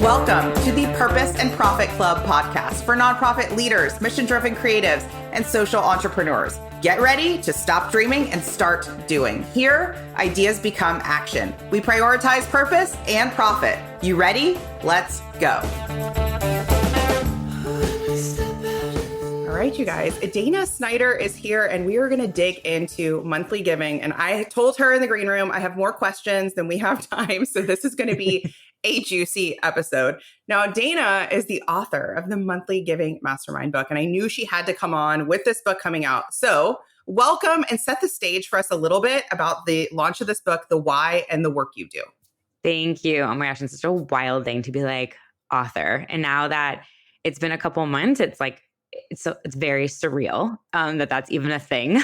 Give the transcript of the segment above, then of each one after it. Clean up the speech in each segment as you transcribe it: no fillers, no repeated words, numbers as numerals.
Welcome to the Purpose and Profit Club podcast for nonprofit leaders, mission-driven creatives, and social entrepreneurs. Get ready to stop dreaming and start doing. Here, ideas become action. We prioritize purpose and profit. You ready? Let's go. All right, you guys, Dana Snyder is here and we are going to dig into monthly giving. And I told her in the green room, I have more questions than we have time. So this is going to be a juicy episode. Now, Dana is the author of the Monthly Giving Mastermind book, and I knew she had to come on with this book coming out. So welcome and set the stage for us a little bit about the launch of this book, the why, and the work you do. Thank you. Oh my gosh, it's such a wild thing to be like author. And now that it's been a couple months, it's like, it's very surreal that's even a thing.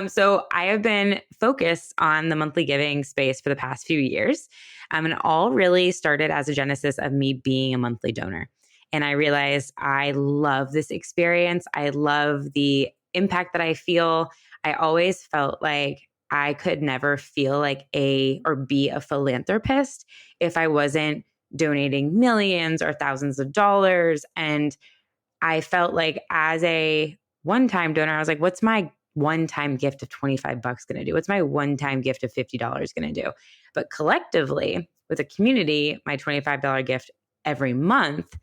So I have been focused on the monthly giving space for the past few years. And it all really started as a genesis of me being a monthly donor. And I realized I love this experience. I love the impact that I feel. I always felt like I could never feel like be a philanthropist if I wasn't donating millions or thousands of dollars. And I felt like as a one-time donor, I was like, what's my one-time gift of $25 going to do? What's my one-time gift of $50 going to do? But collectively, with a community, my $25 gift every month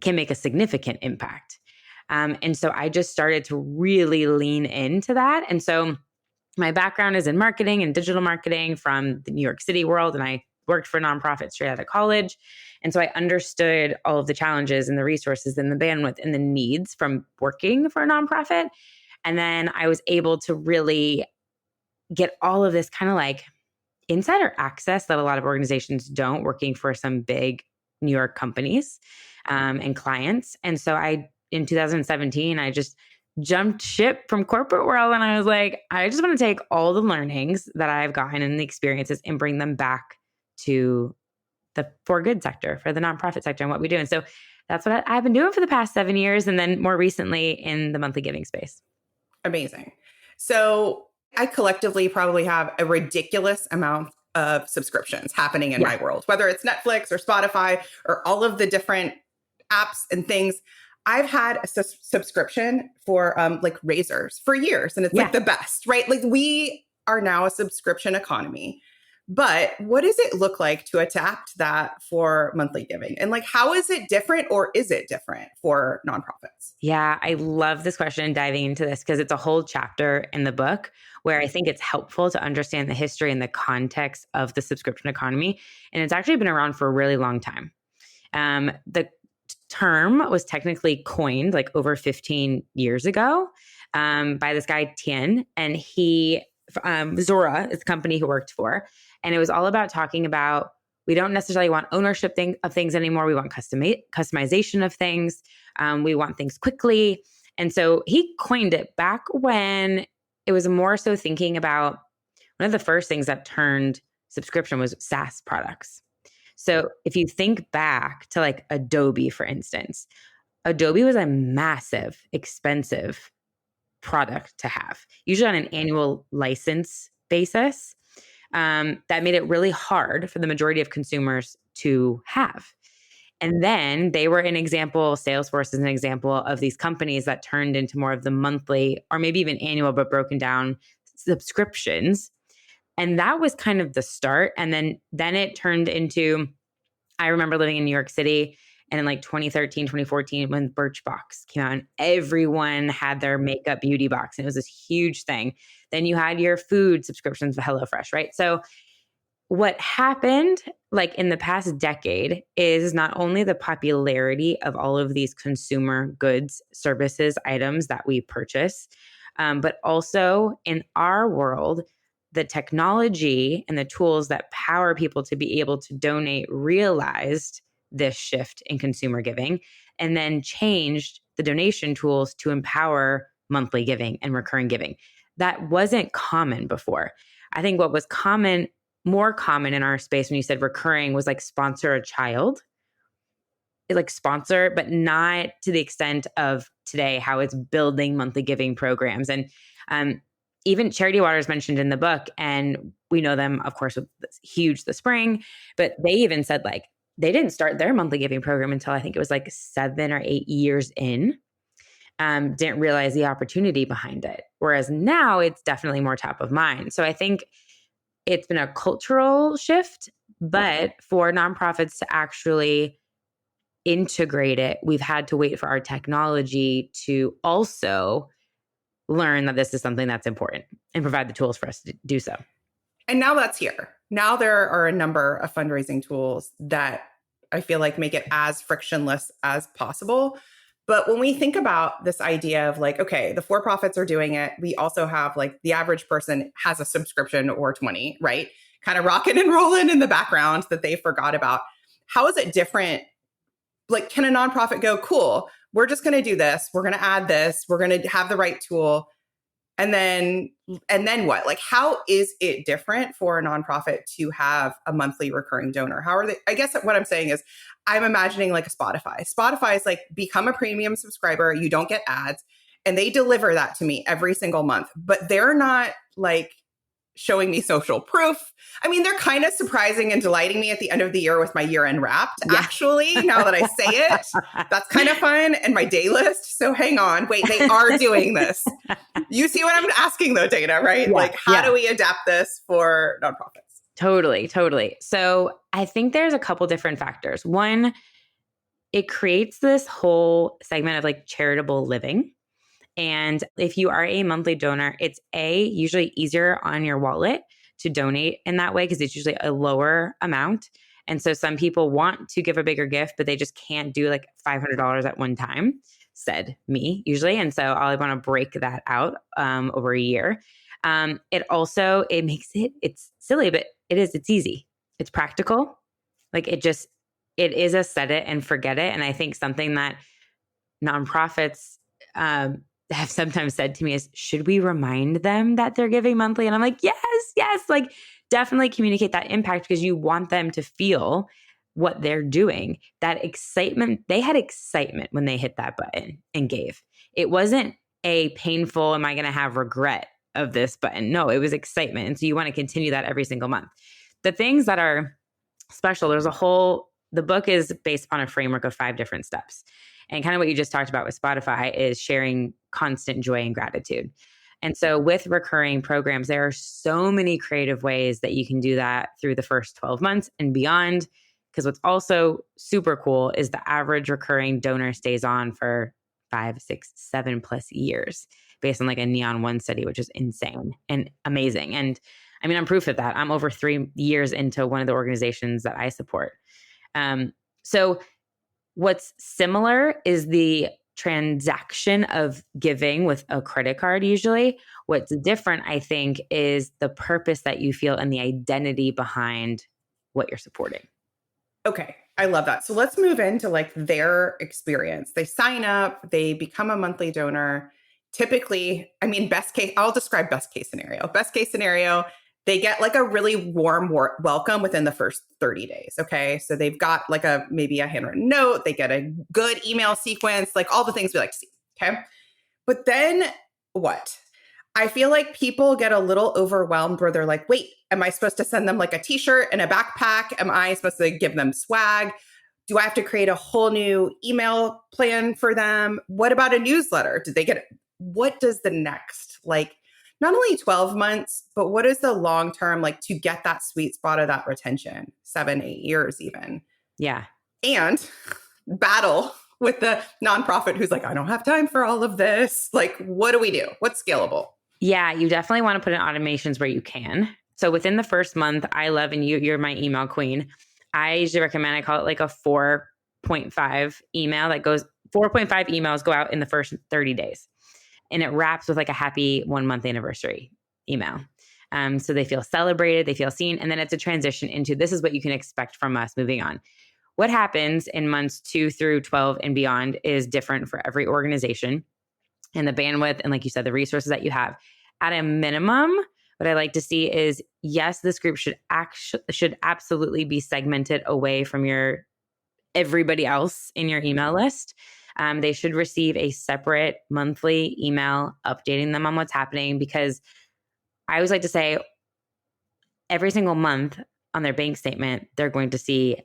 can make a significant impact. And so I just started to really lean into that. And so my background is in marketing and digital marketing from the New York City world, and I worked for nonprofits straight out of college. And so I understood all of the challenges and the resources and the bandwidth and the needs from working for a nonprofit. And then I was able to really get all of this kind of like insider access that a lot of organizations don't, working for some big New York companies and clients. And so in 2017, I just jumped ship from corporate world. And I was like, I just want to take all the learnings that I've gotten and the experiences and bring them back to the for good sector, for the nonprofit sector and what we do. And so that's what I've been doing for the past 7 years. And then more recently in the monthly giving space. Amazing. So I collectively probably have a ridiculous amount of subscriptions happening in my world, whether it's Netflix or Spotify or all of the different apps and things. I've had a subscription for like razors for years, and it's like the best, right? Like we are now a subscription economy. But what does it look like to adapt that for monthly giving? And like, how is it different, or is it different for nonprofits? Yeah, I love this question and diving into this because it's a whole chapter in the book where I think it's helpful to understand the history and the context of the subscription economy. And it's actually been around for a really long time. The term was technically coined like over 15 years ago by this guy, Tien, and he, Zuora is the company he worked for. And it was all about talking about, we don't necessarily want ownership of things anymore. We want customization of things. We want things quickly. And so he coined it back when it was more so thinking about one of the first things that turned subscription was SaaS products. So if you think back to like Adobe, for instance, Adobe was a massive, expensive product to have, usually on an annual license basis. That made it really hard for the majority of consumers to have. And then they were an example, Salesforce is an example of these companies that turned into more of the monthly or maybe even annual, but broken down subscriptions. And that was kind of the start. And then it turned into, I remember living in New York City, and in like 2013, 2014, when Birchbox came out and everyone had their makeup beauty box, and it was this huge thing. Then you had your food subscriptions with HelloFresh, right? So what happened like in the past decade is not only the popularity of all of these consumer goods, services, items that we purchase, but also in our world, the technology and the tools that power people to be able to donate realized this shift in consumer giving, and then changed the donation tools to empower monthly giving and recurring giving. That wasn't common before. I think what was more common in our space when you said recurring was like sponsor a child. Like sponsor, but not to the extent of today, how it's building monthly giving programs. And even Charity Water is mentioned in the book, and we know them, of course, with huge The Spring, but they even said like, they didn't start their monthly giving program until I think it was like 7 or 8 years in. Didn't realize the opportunity behind it. Whereas now it's definitely more top of mind. So I think it's been a cultural shift, but for nonprofits to actually integrate it, we've had to wait for our technology to also learn that this is something that's important and provide the tools for us to do so. And now that's here. Now there are a number of fundraising tools that I feel like make it as frictionless as possible. But when we think about this idea of like, okay, the for-profits are doing it, we also have like the average person has a subscription or 20, right? Kind of rocking and rolling in the background that they forgot about. How is it different? Like, can a nonprofit go, cool, we're just going to do this. We're going to add this. We're going to have the right tool. And then what? Like, how is it different for a nonprofit to have a monthly recurring donor? How are they? I guess what I'm saying is I'm imagining like a Spotify. Spotify is like, become a premium subscriber. You don't get ads. And they deliver that to me every single month. But they're not like showing me social proof. I mean, they're kind of surprising and delighting me at the end of the year with my year-end Wrapped. Yeah. Actually, now that I say it, that's kind of fun. And my day list. So hang on, wait, they are doing this. You see what I'm asking though, Dana, right? Yeah, like, how do we adapt this for nonprofits? Totally. So I think there's a couple different factors. One, it creates this whole segment of like charitable living. And if you are a monthly donor, it's usually easier on your wallet to donate in that way because it's usually a lower amount. And so some people want to give a bigger gift, but they just can't do like $500 at one time, said me usually. And so I want to break that out over a year. It makes it's silly, but it's easy. It's practical. Like it is a set it and forget it. And I think something that nonprofits, have sometimes said to me is, should we remind them that they're giving monthly? And I'm like, yes, like definitely communicate that impact because you want them to feel what they're doing. That excitement, they had excitement when they hit that button and gave. It wasn't a painful, am I going to have regret of this button? No, it was excitement. And so you want to continue that every single month. The things that are special, the book is based upon a framework of 5 different steps. And kind of what you just talked about with Spotify is sharing constant joy and gratitude. And so with recurring programs, there are so many creative ways that you can do that through the first 12 months and beyond. Because what's also super cool is the average recurring donor stays on for 5, 6, 7+ years based on like a Neon One study, which is insane and amazing. And I mean, I'm proof of that. I'm over 3 years into one of the organizations that I support. So what's similar is the transaction of giving with a credit card usually. What's different, I think, is the purpose that you feel and the identity behind what you're supporting. Okay, I love that. So let's move into like their experience. They sign up, they become a monthly donor. Typically, I mean, I'll describe best case scenario. Best case scenario, they get like a really warm welcome within the first 30 days. Okay. So they've got like maybe a handwritten note. They get a good email sequence, like all the things we like to see. Okay. But then what? I feel like people get a little overwhelmed where they're like, wait, am I supposed to send them like a t-shirt and a backpack? Am I supposed to give them swag? Do I have to create a whole new email plan for them? What about a newsletter? Did they get it? What does the next, like, not only 12 months, but what is the long term, like, to get that sweet spot of that retention, 7, 8 years even? Yeah. And battle with the nonprofit who's like, I don't have time for all of this. Like, what do we do? What's scalable? Yeah, you definitely want to put in automations where you can. So within the first month, I love, and you're my email queen. I usually recommend, I call it like a 4.5 email that goes, 4.5 emails go out in the first 30 days. And it wraps with like a happy 1 month anniversary email. So they feel celebrated, they feel seen. And then it's a transition into, this is what you can expect from us moving on. What happens in months 2 through 12 and beyond is different for every organization. And the bandwidth, and like you said, the resources that you have. At a minimum, what I like to see is, yes, this group should absolutely be segmented away from everybody else in your email list. They should receive a separate monthly email updating them on what's happening, because I always like to say every single month on their bank statement, they're going to see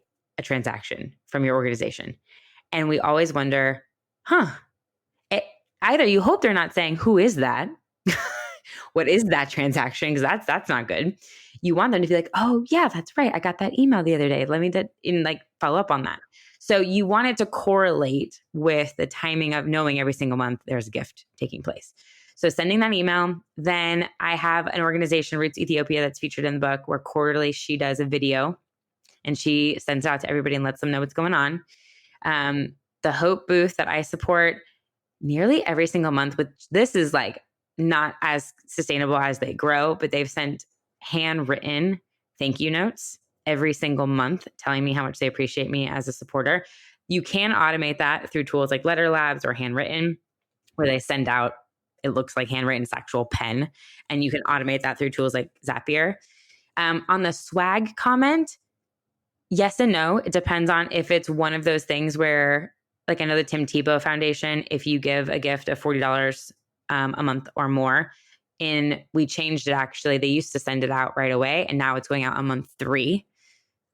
a transaction from your organization. And we always wonder, either you hope they're not saying, who is that? What is that transaction? Because that's not good. You want them to be like, oh yeah, that's right. I got that email the other day. Let me follow up on that. So you want it to correlate with the timing of knowing every single month there's a gift taking place. So sending that email. Then I have an organization, Roots Ethiopia, that's featured in the book, where quarterly she does a video and she sends it out to everybody and lets them know what's going on. The Hope booth that I support nearly every single month, which this is like not as sustainable as they grow, but they've sent handwritten thank you notes every single month telling me how much they appreciate me as a supporter. You can automate that through tools like Letter Labs or Handwritten, where they send out, it looks like handwritten, it's actual pen. And you can automate that through tools like Zapier. On the swag comment, yes and no. It depends on if it's one of those things where, like I know the Tim Tebow Foundation, if you give a gift of $40 a month or more, we changed it actually. They used to send it out right away, and now it's going out on month 3.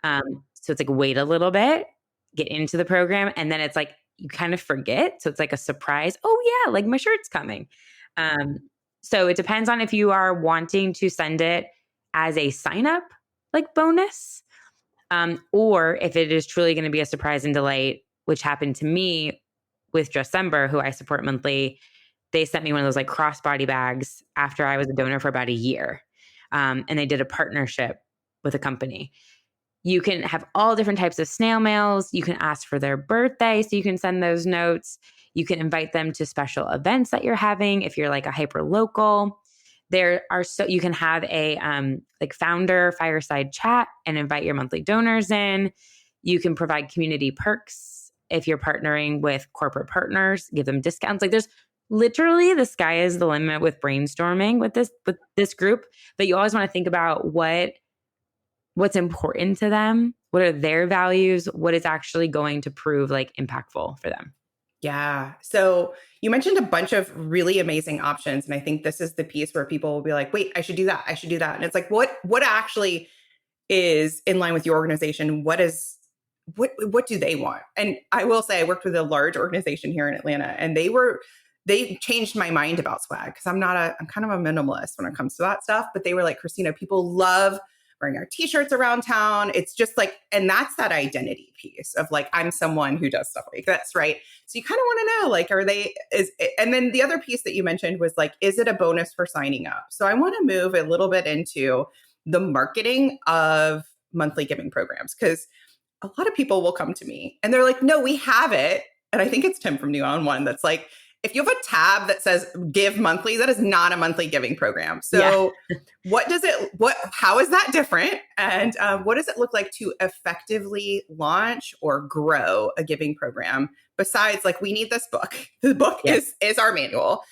So it's like wait a little bit, get into the program, and then it's like you kind of forget. So it's like a surprise. Oh yeah, like my shirt's coming. So it depends on if you are wanting to send it as a sign up like bonus, or if it is truly going to be a surprise and delight, which happened to me with Dressember, who I support monthly. They sent me one of those like crossbody bags after I was a donor for about a year. And they did a partnership with a company. You can have all different types of snail mails. You can ask for their birthday, so you can send those notes. You can invite them to special events that you're having if you're like a hyper local. You can have a like founder fireside chat and invite your monthly donors in. You can provide community perks if you're partnering with corporate partners, give them discounts. Like there's literally the sky is the limit with brainstorming with this group, but you always want to think about what's important to them, what are their values, what is actually going to prove like impactful for them. Yeah. So you mentioned a bunch of really amazing options. And I think this is the piece where people will be like, wait, I should do that. I should do that. And it's like, what actually is in line with your organization? What do they want? And I will say I worked with a large organization here in Atlanta, and they changed my mind about swag, because I'm kind of a minimalist when it comes to that stuff. But they were like, Christina, people love wearing our t-shirts around town. It's just like, and that's that identity piece of like, I'm someone who does stuff like this, right? So you kind of want to know, like, and then the other piece that you mentioned was like, is it a bonus for signing up? So I want to move a little bit into the marketing of monthly giving programs, because a lot of people will come to me and they're like, no, we have it. And I think it's Tim from New On One that's like, if you have a tab that says give monthly, that is not a monthly giving program. So how is that different? And what does it look like to effectively launch or grow a giving program? Besides, like, we need this book. The book is our manual.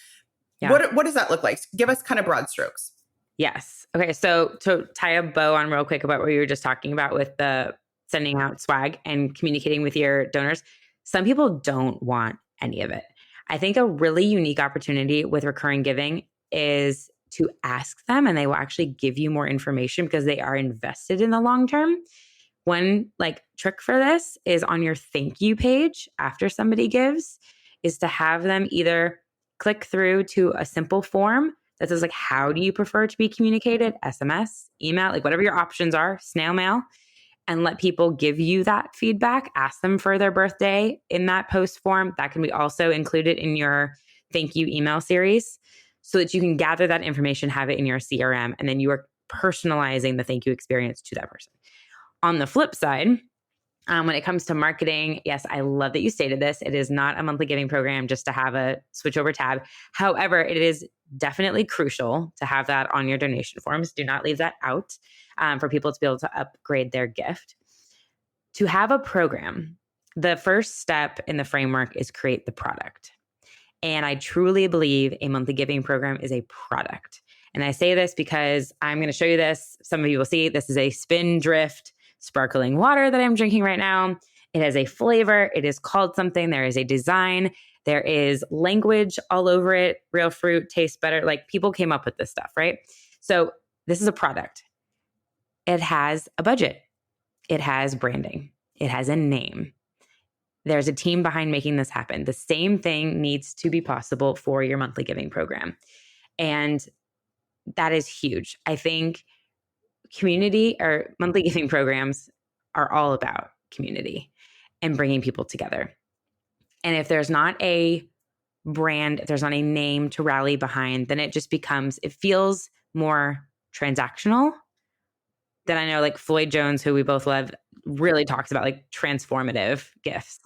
Yeah. What does that look like? Give us kind of broad strokes. Yes. Okay. So to tie a bow on real quick about what you were just talking about with the sending out swag and communicating with your donors, some people don't want any of it. I think a really unique opportunity with recurring giving is to ask them, and they will actually give you more information because they are invested in the long term. One like trick for this is on your thank you page after somebody gives, is to have them either click through to a simple form that says like, how do you prefer to be communicated? SMS, email, like whatever your options are, snail mail, and let people give you that feedback. Ask them for their birthday in that post form. That can be also included in your thank you email series so that you can gather that information, have it in your CRM, and then you are personalizing the thank you experience to that person. On the flip side, when it comes to marketing, yes, I love that you stated this. It is not a monthly giving program just to have a switch over tab. However, it is definitely crucial to have that on your donation forms. Do not leave that out for people to be able to upgrade their gift. To have a program, the first step in the framework is create the product. And I truly believe a monthly giving program is a product. And I say this because I'm going to show you this. Some of you will see this is a Spindrift sparkling water that I'm drinking right now. It has a flavor. It is called something. There is a design. There is language all over it. Real fruit tastes better. Like people came up with this stuff, right? So this is a product. It has a budget. It has branding. It has a name. There's a team behind making this happen. The same thing needs to be possible for your monthly giving program. And that is huge. I think community or monthly giving programs are all about community and bringing people together. And if there's not a brand, if there's not a name to rally behind, then it just becomes, it feels more transactional. Then I know like Floyd Jones, who we both love, really talks about like transformative gifts.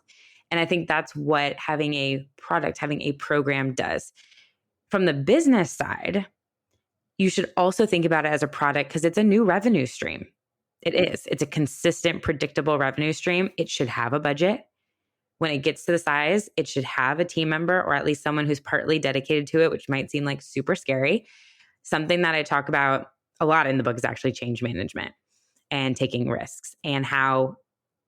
And I think that's what having a product, having a program does. From the business side, you should also think about it as a product because it's a new revenue stream. It is. It's a consistent, predictable revenue stream. It should have a budget. When it gets to the size, it should have a team member or at least someone who's partly dedicated to it, which might seem like super scary. Something that I talk about a lot in the book is actually change management and taking risks and how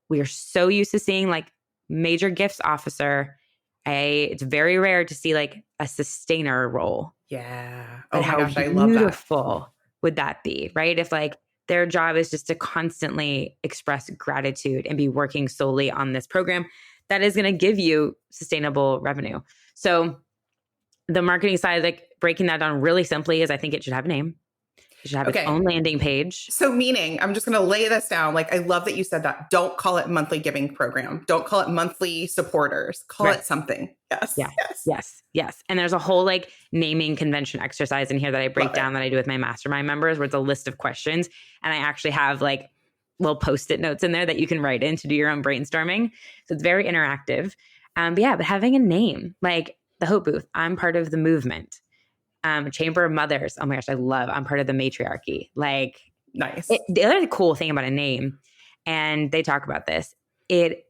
we are so used to seeing like major gifts officer. It's very rare to see like a sustainer role. Yeah. But Oh my how gosh, I love that. beautiful would that be, right? If like their job is just to constantly express gratitude and be working solely on this program that is going to give you sustainable revenue. So the marketing side, like breaking that down really simply is I think it should have a name. It should have its own landing page. So meaning, I'm just going to lay this down. Like, I love that you said that. Don't call it monthly giving program. Don't call it monthly supporters. Call it something. Yes. Yeah. Yes. And there's a whole like naming convention exercise in here that I break down that I do with my mastermind members where it's a list of questions. And I actually have like little Post-it notes in there that you can write in to do your own brainstorming. So it's very interactive. But having a name like the Hope Booth, I'm part of the movement. Chamber of Mothers. Oh my gosh, I'm part of the matriarchy. Like, nice. The other cool thing about a name, and they talk about this, it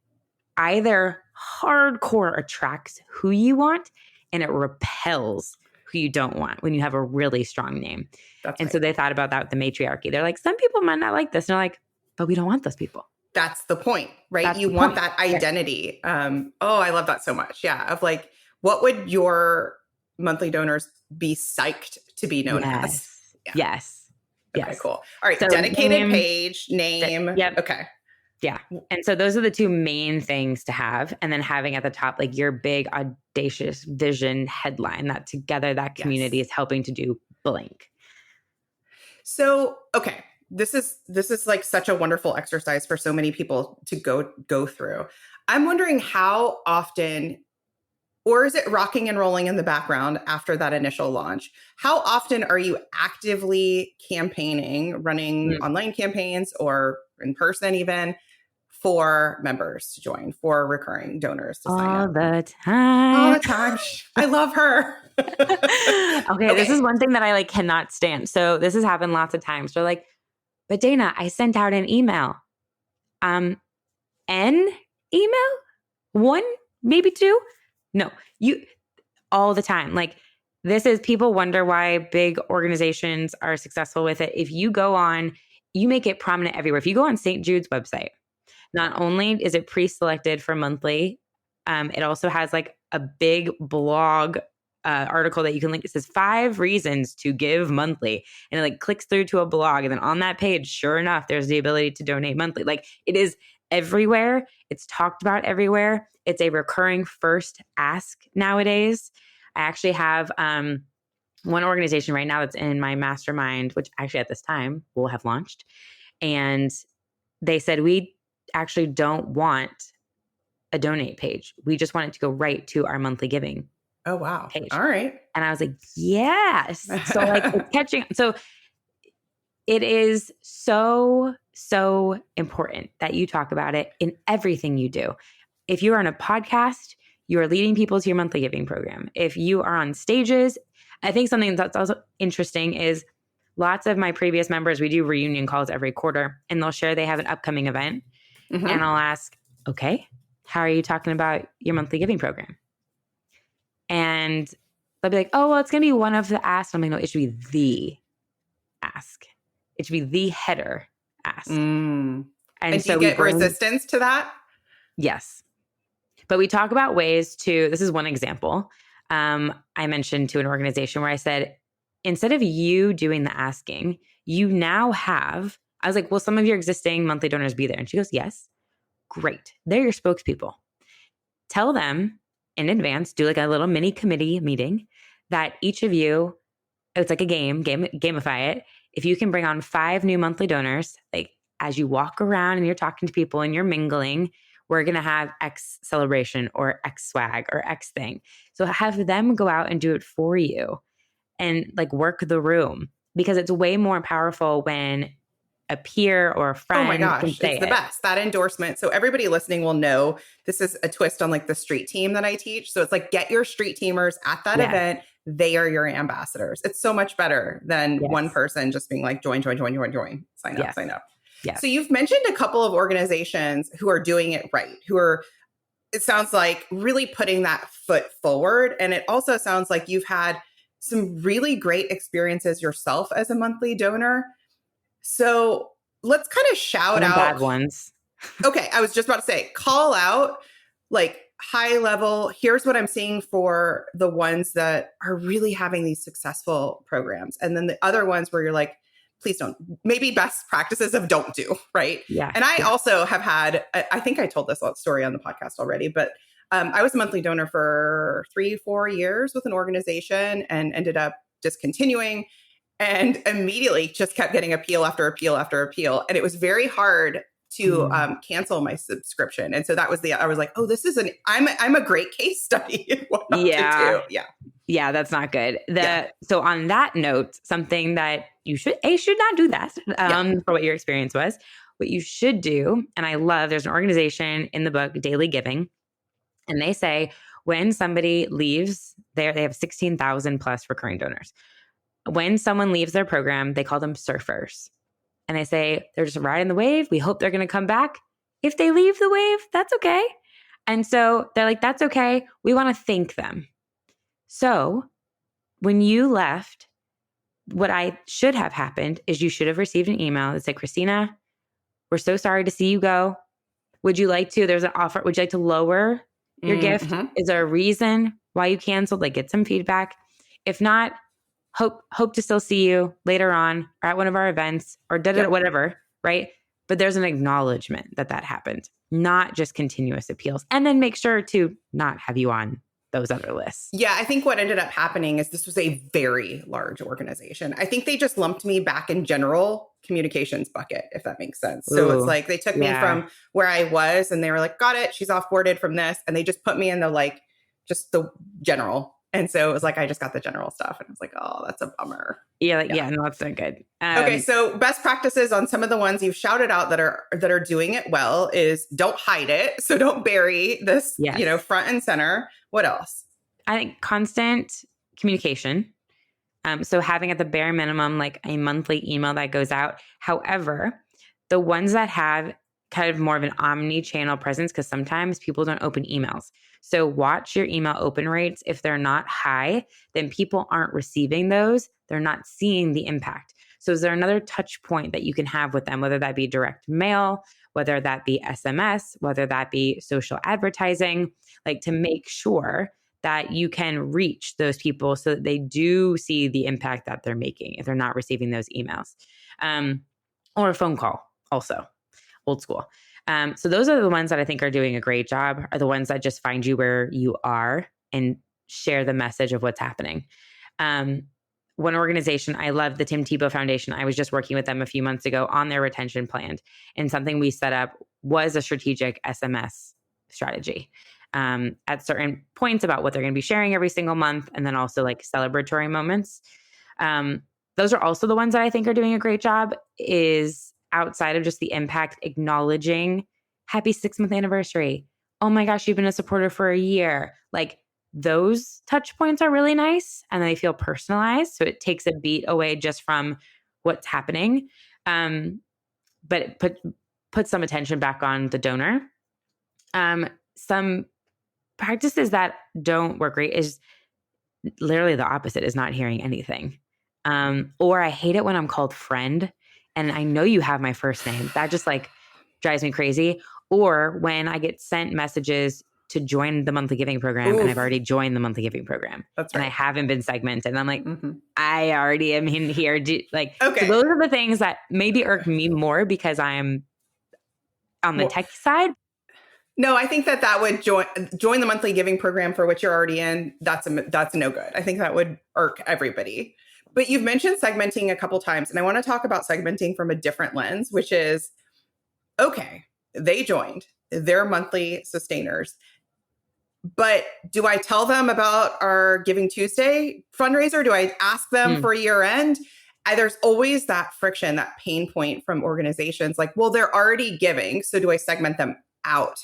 either hardcore attracts who you want and it repels who you don't want when you have a really strong name. So they thought about that with the matriarchy. They're like, some people might not like this. And they're like, but we don't want those people. That's the point, right? You want that identity. Oh, I love that so much. Yeah. Of like, what would your monthly donors be psyched to be known as? Yeah. Yes. Okay, cool. All right. So dedicated page, name. Yep. Okay. Yeah. And so those are the two main things to have. And then having at the top, like your big audacious vision headline that together that community is helping to do blank. So, okay. This is like such a wonderful exercise for so many people to go through. I'm wondering how often, or is it rocking and rolling in the background after that initial launch? How often are you actively campaigning, running online campaigns or in person even for members to join, for recurring donors to sign up? All the time. I love her. Okay, this is one thing that I like cannot stand. So this has happened lots of times. They're like, but Dana, I sent out an email. An email? One, maybe two? No, you all the time. Like this is people wonder why big organizations are successful with it. If you go on, you make it prominent everywhere. If you go on St. Jude's website, not only is it pre-selected for monthly, it also has like a big blog article that you can link. It says 5 reasons to give monthly. And it like clicks through to a blog. And then on that page, sure enough, there's the ability to donate monthly. Like it is everywhere. It's talked about everywhere. It's a recurring first ask nowadays. I actually have one organization right now that's in my mastermind, which actually at this time will have launched. And they said, we actually don't want a donate page. We just want it to go right to our monthly giving. Oh, wow. Page. All right. And I was like, yes. So like it's catching. So it is so important that you talk about it in everything you do. If you are on a podcast, you are leading people to your monthly giving program. If you are on stages, I think something that's also interesting is lots of my previous members, we do reunion calls every quarter and they'll share they have an upcoming event. Mm-hmm. And I'll ask, okay, how are you talking about your monthly giving program? And they'll be like, oh, well, it's going to be one of the asks. I'm like, no, it should be the ask. It should be the header ask. And so do you get resistance to that? Yes. But we talk about ways to, this is one example. I mentioned to an organization where I said, instead of you doing the asking, you now have, I was like, will some of your existing monthly donors be there? And she goes, yes. great. They're your spokespeople. Tell them in advance, do like a little mini committee meeting that each of you, it's like a gamify it. If you can bring on 5 new monthly donors, like as you walk around and you're talking to people and you're mingling, we're going to have X celebration or X swag or X thing. So have them go out and do it for you and like work the room, because it's way more powerful when a peer or a friend. Oh my gosh, can say it's the best. That endorsement. So everybody listening will know this is a twist on like the street team that I teach. So it's like, get your street teamers at that event. They are your ambassadors. It's so much better than one person just being like, join, sign up. Yes. So you've mentioned a couple of organizations who are doing it right, who are, it sounds like, really putting that foot forward. And it also sounds like you've had some really great experiences yourself as a monthly donor. So let's kind of shout out bad ones. Okay. I was just about to say, call out like high level. Here's what I'm seeing for the ones that are really having these successful programs. And then the other ones where you're like, please don't, maybe best practices of don't do, right? Yeah. And I also have had, I think I told this story on the podcast already, but I was a monthly donor for 3-4 years with an organization and ended up discontinuing, and immediately just kept getting appeal after appeal after appeal. And it was very hard to cancel my subscription. And so that was I was like, oh, this is I'm a great case study in what not to do. Yeah. Yeah, that's not good. So on that note, something that you should not do that for what your experience was. What you should do, and I love, there's an organization in the book, Daily Giving, and they say when somebody leaves, they have 16,000 plus recurring donors. When someone leaves their program, they call them surfers. And they say they're just riding the wave. We hope they're going to come back. If they leave the wave, that's okay. And so they're like, that's okay. We want to thank them. So when you left, what I should have happened is you should have received an email that said, Christina, we're so sorry to see you go. Would you like to, there's an offer, would you like to lower your gift? Is there a reason why you canceled? Like, get some feedback. If not, hope to still see you later on or at one of our events or whatever, right? But there's an acknowledgement that happened, not just continuous appeals. And then make sure to not have you on those other lists. Yeah, I think what ended up happening is this was a very large organization. I think they just lumped me back in general communications bucket, if that makes sense. So it's like they took me from where I was and they were like, got it, she's offboarded from this. And they just put me in the just the general. And so it was like, I just got the general stuff. And I was like, oh, that's a bummer. Yeah, no, that's not good. Okay, so best practices on some of the ones you've shouted out that are doing it well is don't hide it. So don't bury this, front and center. What else? I think constant communication. So having at the bare minimum, like a monthly email that goes out. However, the ones that have kind of more of an omni-channel presence, because sometimes people don't open emails. So watch your email open rates. If they're not high, then people aren't receiving those. They're not seeing the impact. So is there another touch point that you can have with them, whether that be direct mail, whether that be SMS, whether that be social advertising, like to make sure that you can reach those people so that they do see the impact that they're making if they're not receiving those emails. Or a phone call also, old school. So those are the ones that I think are doing a great job, are the ones that just find you where you are and share the message of what's happening. One organization, I love the Tim Tebow Foundation. I was just working with them a few months ago on their retention plan. And something we set up was a strategic SMS strategy at certain points about what they're going to be sharing every single month. And then also like celebratory moments. Those are also the ones that I think are doing a great job, is outside of just the impact, acknowledging happy 6-month anniversary. Oh my gosh, you've been a supporter for a year. Like those touch points are really nice and they feel personalized. So it takes a beat away just from what's happening. But it put some attention back on the donor. Some practices that don't work great is literally the opposite, is not hearing anything. Or I hate it when I'm called friend and I know you have my first name. That just like drives me crazy. Or when I get sent messages to join the monthly giving program and I've already joined the monthly giving program. That's right. And I haven't been segmented. And I'm like, I already am in here. Okay. So those are the things that maybe irk me more because I'm on the tech side. No, I think that would join the monthly giving program for which you're already in. That's no good. I think that would irk everybody. But you've mentioned segmenting a couple times, and I want to talk about segmenting from a different lens, which is, okay, they joined, they're monthly sustainers. But do I tell them about our Giving Tuesday fundraiser? Do I ask them for year end? There's always that friction, that pain point from organizations like, well, they're already giving. So do I segment them out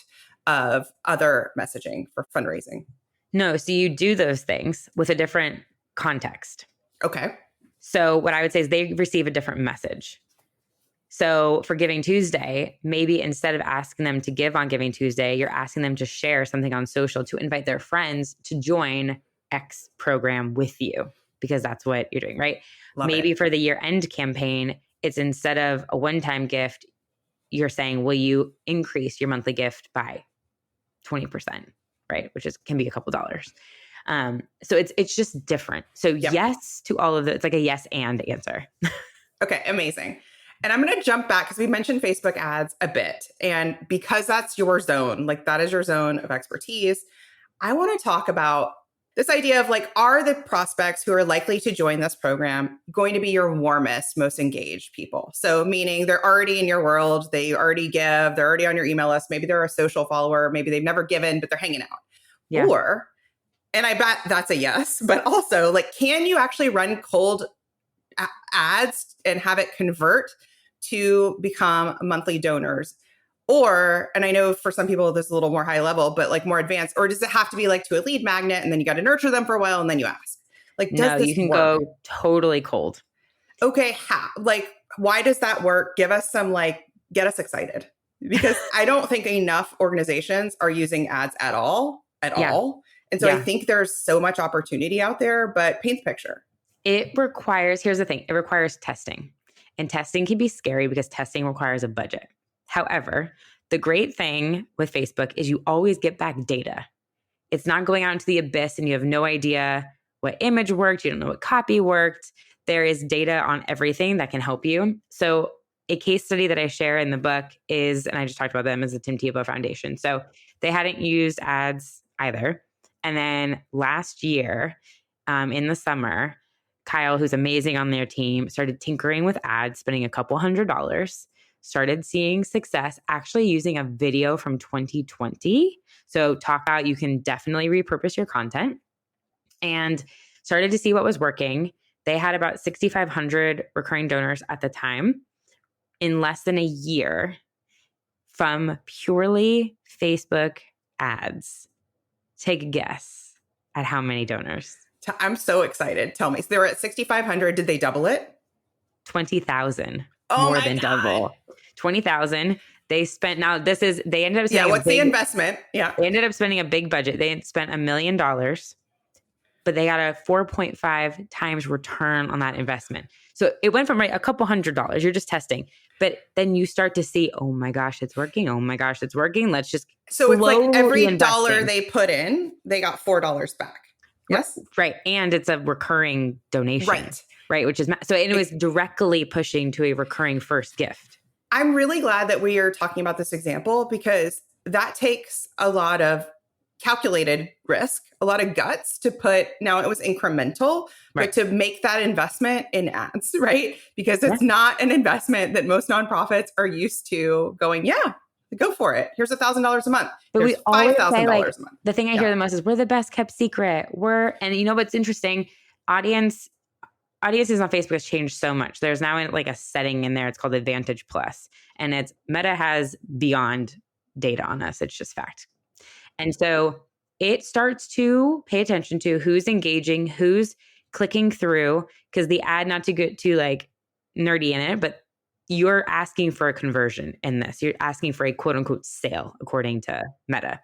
of other messaging for fundraising? No. So you do those things with a different context. Okay. So what I would say is they receive a different message. So for Giving Tuesday, maybe instead of asking them to give on Giving Tuesday, you're asking them to share something on social to invite their friends to join X program with you, because that's what you're doing, right? Maybe for the year-end campaign, it's instead of a one-time gift, you're saying, will you increase your monthly gift by 20%, right? Which can be a couple dollars. So it's just different. So yes to all of it. It's like a yes and answer. Okay, amazing. And I'm going to jump back because we mentioned Facebook ads a bit. And because that's your zone, like that is your zone of expertise, I want to talk about this idea of like, are the prospects who are likely to join this program going to be your warmest, most engaged people? So meaning they're already in your world, they already give, they're already on your email list, maybe they're a social follower, maybe they've never given, but they're hanging out. Yeah. Or, and I bet that's a yes, but also like, can you actually run cold ads and have it convert to become monthly donors? Or, and I know for some people this is a little more high level, but like more advanced, or does it have to be like to a lead magnet and then you got to nurture them for a while and then you ask? Like, does this you can work? go totally cold. Okay, like, why does that work? Give us some, like, get us excited, because I don't think enough organizations are using ads at all. And so I think there's so much opportunity out there, but paint the picture. Here's the thing, it requires testing. And testing can be scary because testing requires a budget. However, the great thing with Facebook is you always get back data. It's not going out into the abyss and you have no idea what image worked. You don't know what copy worked. There is data on everything that can help you. So a case study that I share in the book is, and I just talked about them, is the Tim Tebow Foundation. So they hadn't used ads either. And then last year in the summer, Kyle, who's amazing on their team, started tinkering with ads, spending a couple $100s, started seeing success, actually using a video from 2020. So talk about, you can definitely repurpose your content, and started to see what was working. They had about 6,500 recurring donors at the time in less than a year from purely Facebook ads. Take a guess at how many donors. I'm so excited. Tell me. So they were at 6,500. Did they double it? 20,000. More than double. 20,000. They spent, they ended up spending what's the investment? Yeah. They ended up spending a big budget. They had spent $1 million, but they got a 4.5 times return on that investment. So it went from a couple $100. You're just testing. But then you start to see, oh my gosh, it's working. Oh my gosh, it's working. Let's just So it's like every dollar they put in, they got $4 back. Yes. Right. And it's a recurring donation. Right. Which is, so it was directly pushing to a recurring first gift. I'm really glad that we are talking about this example, because that takes a lot of calculated risk, a lot of guts to put. Now it was incremental, but to make that investment in ads, right? Because it's not an investment that most nonprofits are used to going, go for it. Here's $1,000 a month. But here's we always say, $5,000 a month. The thing I hear the most is, we're the best kept secret. And you know what's interesting? Audiences on Facebook has changed so much. There's now a setting in there. It's called Advantage Plus, and it's Meta has beyond data on us. It's just fact. And so it starts to pay attention to who's engaging, who's clicking through, because the ad, not to get too nerdy in it, but you're asking for a conversion in this. You're asking for a quote unquote sale, according to Meta.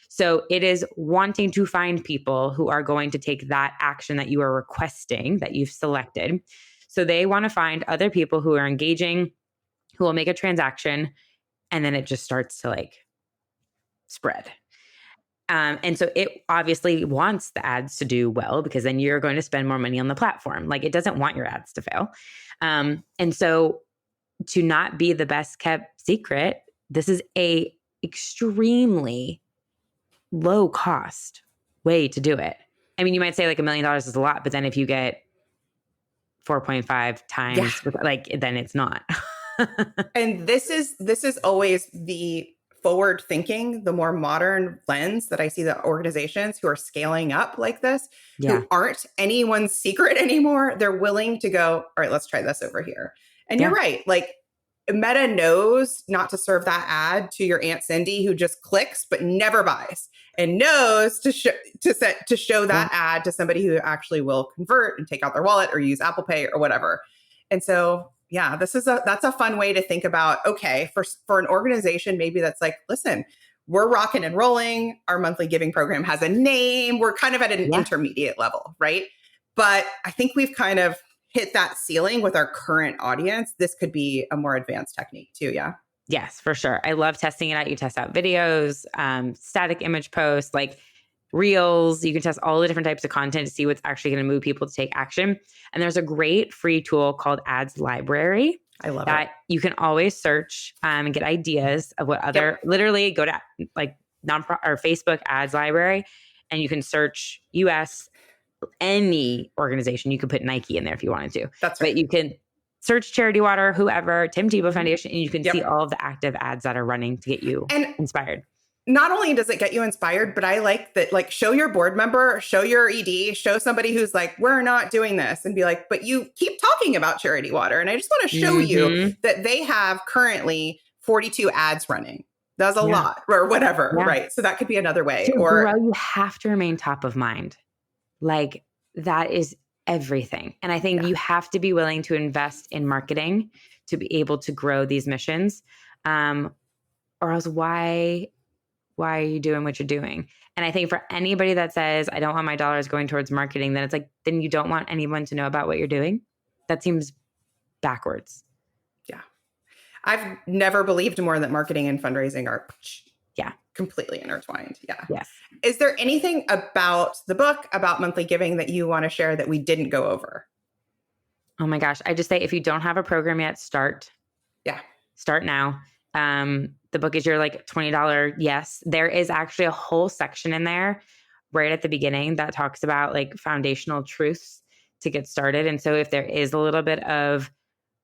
So it is wanting to find people who are going to take that action that you are requesting, that you've selected. So they want to find other people who are engaging, who will make a transaction, and then it just starts to spread. And so it obviously wants the ads to do well, because then you're going to spend more money on the platform. It doesn't want your ads to fail. And so to not be the best kept secret, this is extremely low cost way to do it. I mean, you might say like $1 million is a lot, but then if you get 4.5 times, then it's not. And this is always the forward thinking, the more modern lens that I see the organizations who are scaling up like this, who aren't anyone's secret anymore. They're willing to go, all right, let's try this over here. And you're right. Like Meta knows not to serve that ad to your Aunt Cindy who just clicks but never buys, and knows to show that ad to somebody who actually will convert and take out their wallet or use Apple Pay or whatever. And so, yeah, that's a fun way to think about, okay, for an organization, maybe that's like, listen, we're rocking and rolling. Our monthly giving program has a name. We're kind of at an intermediate level, right? But I think we've kind of hit that ceiling with our current audience. This could be a more advanced technique too. Yeah. Yes, for sure. I love testing it out. You test out videos, static image posts, like reels. You can test all the different types of content to see what's actually going to move people to take action. And there's a great free tool called Ads Library. I love that you can always search and get ideas of what other, literally go to like or Facebook Ads Library, and you can search US, any organization. You could put Nike in there if you wanted to. That's right. But you can search Charity Water, whoever, Tim Tebow Foundation, and you can see all of the active ads that are running to get you inspired. Not only does it get you inspired, but I like that, like, show your board member, show your ED, show somebody who's like, we're not doing this, and be like, but you keep talking about Charity Water. And I just want to show you that they have currently 42 ads running. That's a lot, or whatever, right? So that could be another way. You have to remain top of mind. Like, that is everything. And I think you have to be willing to invest in marketing to be able to grow these missions. Or else why are you doing what you're doing? And I think for anybody that says, I don't want my dollars going towards marketing, then it's like, then you don't want anyone to know about what you're doing. That seems backwards. Yeah. I've never believed more that marketing and fundraising are completely intertwined. Yeah. Yes. Is there anything about the book, about monthly giving, that you want to share that we didn't go over? Oh my gosh. I just say, if you don't have a program yet, start. Yeah. Start now. The book is your like $20 yes. There is actually a whole section in there right at the beginning that talks about like foundational truths to get started. And so if there is a little bit of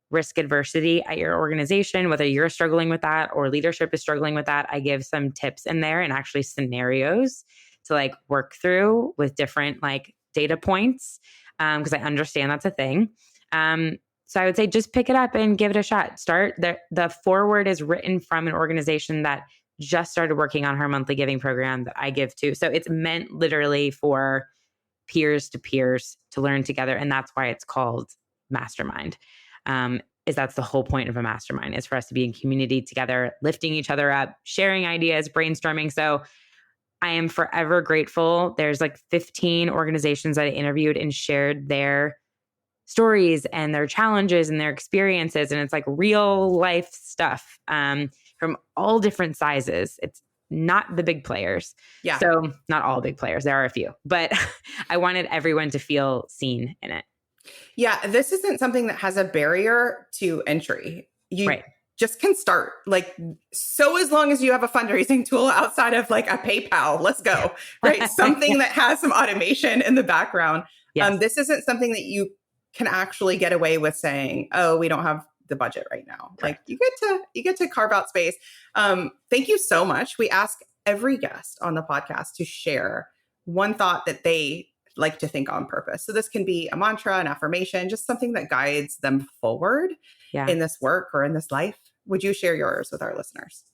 risk adversity at your organization, whether you're struggling with that or leadership is struggling with that, I give some tips in there and actually scenarios to like work through with different like data points. Because I understand that's a thing. So I would say just pick it up and give it a shot. Start. The foreword is written from an organization that just started working on her monthly giving program that I give to. So it's meant literally for peers to peers to learn together. And that's why it's called Mastermind. That's the whole point of a mastermind, is for us to be in community together, lifting each other up, sharing ideas, brainstorming. So I am forever grateful. There's like 15 organizations that I interviewed and shared their stories and their challenges and their experiences. And it's like real life stuff from all different sizes. It's not the big players. Yeah. So not all big players. There are a few, but I wanted everyone to feel seen in it. Yeah. This isn't something that has a barrier to entry. You just can start, like, so as long as you have a fundraising tool outside of like a PayPal, let's go, right? Something that has some automation in the background. Yes. This isn't something that you can actually get away with saying, oh, we don't have the budget right now. Correct. Like you get to carve out space. Thank you so much. We ask every guest on the podcast to share one thought that they like to think on purpose. So this can be a mantra, an affirmation, just something that guides them forward in this work or in this life. Would you share yours with our listeners?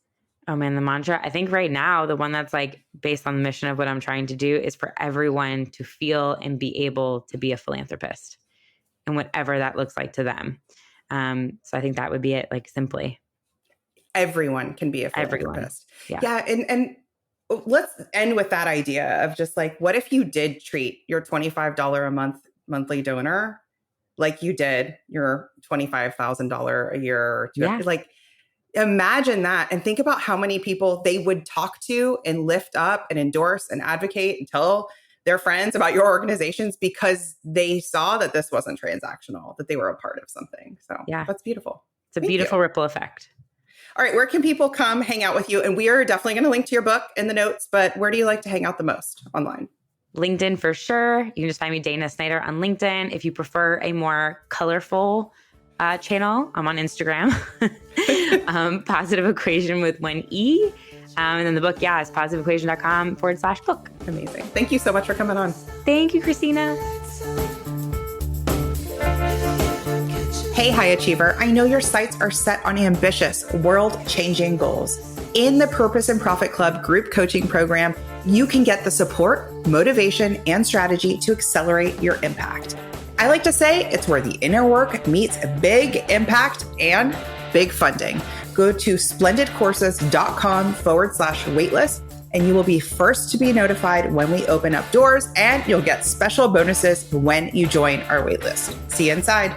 Oh man, the mantra, I think right now, the one that's like based on the mission of what I'm trying to do is for everyone to feel and be able to be a philanthropist, and whatever that looks like to them. So I think that would be it, like, simply. Everyone can be a philanthropist. Yeah. And let's end with that idea of just like, what if you did treat your $25 a month monthly donor like you did your $25,000 a year? Like, imagine that and think about how many people they would talk to and lift up and endorse and advocate and tell their friends about your organizations because they saw that this wasn't transactional, that they were a part of something. So that's beautiful. It's a beautiful ripple effect. All right, where can people come hang out with you? And we are definitely going to link to your book in the notes, but where do you like to hang out the most online? LinkedIn for sure. You can just find me Dana Snyder on LinkedIn. If you prefer a more colorful channel, I'm on Instagram. Positive Equation with 1 E. And then the book, is positiveequation.com/book. Amazing. Thank you so much for coming on. Thank you, Christina. Hey, high achiever. I know your sights are set on ambitious, world-changing goals. In the Purpose and Profit Club group coaching program, you can get the support, motivation, and strategy to accelerate your impact. I like to say it's where the inner work meets a big impact and big funding. Go to splendidcourses.com/waitlist, and you will be first to be notified when we open up doors, and you'll get special bonuses when you join our waitlist. See you inside.